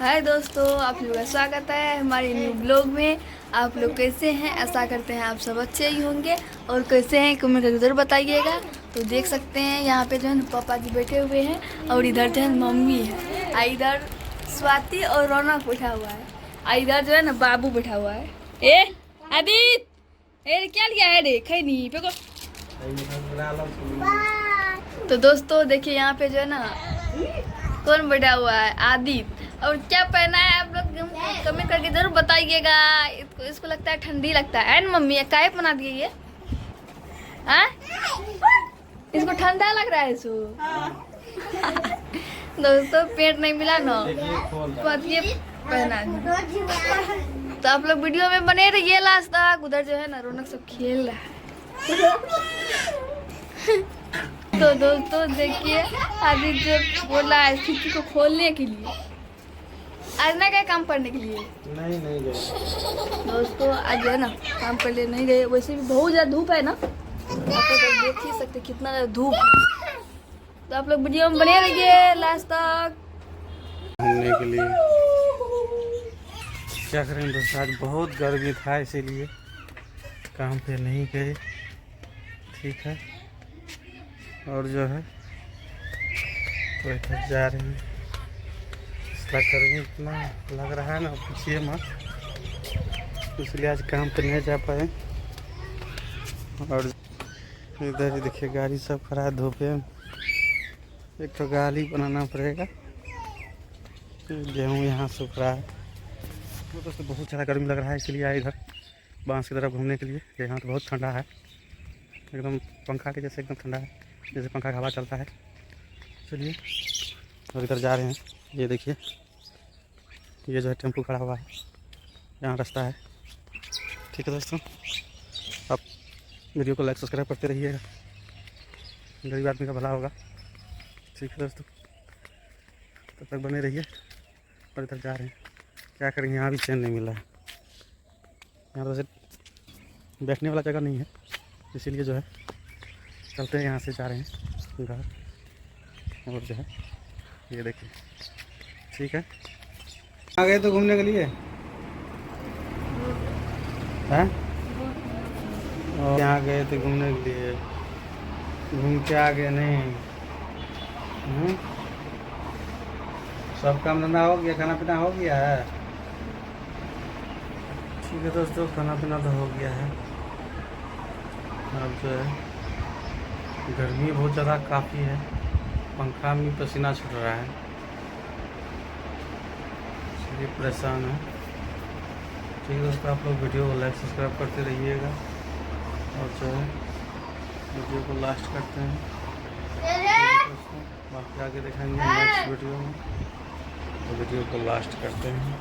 हाय दोस्तों, आप लोगों का स्वागत है हमारे न्यू ब्लॉग में। आप लोग कैसे हैं? ऐसा करते हैं आप सब अच्छे ही होंगे। और कैसे हैं कमेंट करके जरूर बताइएगा। तो देख सकते हैं यहाँ पे जो है पापा जी बैठे हुए हैं और इधर जो है मम्मी है। इधर स्वाति और रौनक बैठा हुआ है। इधर जो है ना बाबू बैठा हुआ है। ए आदित्य, ए क्या लिया है रे? खै नहीं पे को। तो दोस्तों देखिए यहाँ पे जो है ना कौन बैठा हुआ है? आदित्य। और क्या पहना है आप लोग कमेंट करके जरूर बताइएगा। इसको लगता है ठंडी लगता है ना मम्मी? काहे बना दिए ये? हाँ, इसको ठंडा लग रहा है इसको। दोस्तों पेट नहीं मिला ना तो ये पहना है। तो आप लोग वीडियो में बने रहिए लास्ट तक। उधर जो है ना रौनक सब खेल रहा है। तो दोस्तों देखिए आदित्य बोला है खिड़की को खोलने के लिए। आज ना गए काम करने के लिए? नहीं गए दोस्तों आज है ना काम कर लिए नहीं गए। वैसे भी बहुत ज़्यादा धूप है ना, आप लोग देख ही सकते कितना ज़्यादा धूप है। तो आप लोग वीडियो में बने रहिए लास्ट तक। घूमने के लिए क्या करें दोस्तों, आज बहुत गर्मी था इसीलिए काम पे नहीं गए। ठीक है, और जो है तो इधर जा रहे हैं। इसका गर्मी इतना लग रहा है ना, पूछिए मत। इसलिए आज काम पे नहीं जा पाए। और इधर ही देखिए गाड़ी सब खड़ा है धूप में। एक तो गाड़ी बनाना पड़ेगा। गेहूँ यहाँ सूख रहा है। तो दोस्तों बहुत ज़्यादा गर्मी लग रहा है, इसलिए आए इधर बांस की तरफ घूमने के लिए। यहाँ तो बहुत ठंडा है, एकदम पंखा के जैसे एकदम ठंडा है, जैसे पंखा का हवा चलता है। चलिए और इधर जा रहे हैं। ये देखिए ये जो है टेम्पो खड़ा हुआ है, यहाँ रास्ता है। ठीक है दोस्तों, आप वीडियो को लाइक सब्सक्राइब करते रहिएगा, गरीब आदमी का भला होगा। ठीक है दोस्तों, तब तक बने रहिए। और इधर जा रहे हैं, क्या करेंगे, यहाँ भी चैन नहीं मिल रहा है। यहाँ तो वैसे बैठने वाला जगह नहीं है, इसीलिए जो है चलते हैं। यहाँ से जा रहे हैं घर। और जो है ये देखिए, ठीक है। आ गए तो घूमने के लिए हैं? और यहाँ गए थे घूमने के लिए, घूम के आ गए नहीं? सब काम धंधा हो गया, खाना पीना हो गया है? ठीक है दोस्तों, खाना पीना तो हो गया है। अब जो है गर्मी बहुत ज़्यादा काफ़ी है, पंखा में पसीना छूट रहा है, इसलिए परेशान है। ठीक है दोस्तों, आप लोग वीडियो को लाइक सब्सक्राइब करते रहिएगा। और जो है वीडियो को लास्ट करते हैं दोस्तों, बाकी आगे दिखाएंगे नेक्स्ट वीडियो में। तो वीडियो को लास्ट करते हैं।